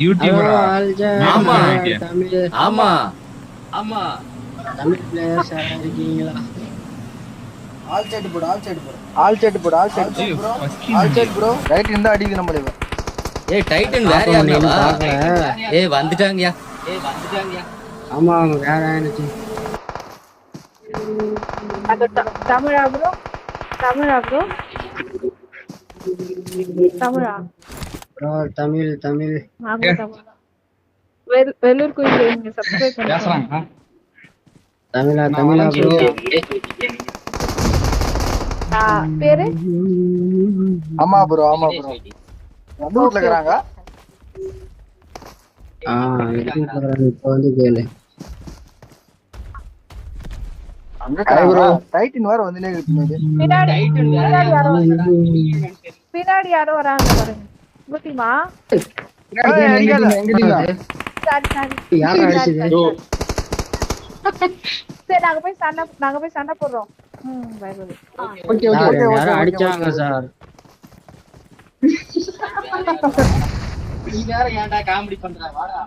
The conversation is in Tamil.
யூடியூபரா? ஆமா தமிழ் ஆமா தமிழ் பிளேயர்ஸ் யாராவது இருக்கீங்களா? ஆல் செட் ப்ரோ ரைட் இருந்தா அடிக்குது நம்மள இவன். ஏய் டைட்டன் வேற பாப்போம், யாருடா? நீ பார்க்கல. ஏய் வந்துட்டாங்கயா. ஆமா அவங்க வேற ஆயிடுச்சு. தமிழா ப்ரோ ப்ரோ தமிழ் தமிழ் வெள்ளூர் கோயில் நீங்க சப்ஸ்கிரைப் பண்ணுங்க. பேசுறாங்க. தமிழா தமிழா ப்ரோ. பேரு ஆமா ப்ரோ வந்து வீட்ல இருக்கறாங்க. இப்போ வந்து கேளு. அங்க ப்ரோ டைட்டின் வேற வந்துனே இருக்கு. பின்னாடி யாரோ வராங்க பாருங்க. புத்திமா எங்க யாரா அடிச்சது? சரி நாங்க போய் சண்டை போடுறோம். பயப்படு. யாரோ அடிச்சாங்க சார். நீ வேற ஏன்டா காமெடி பண்ற வாடா.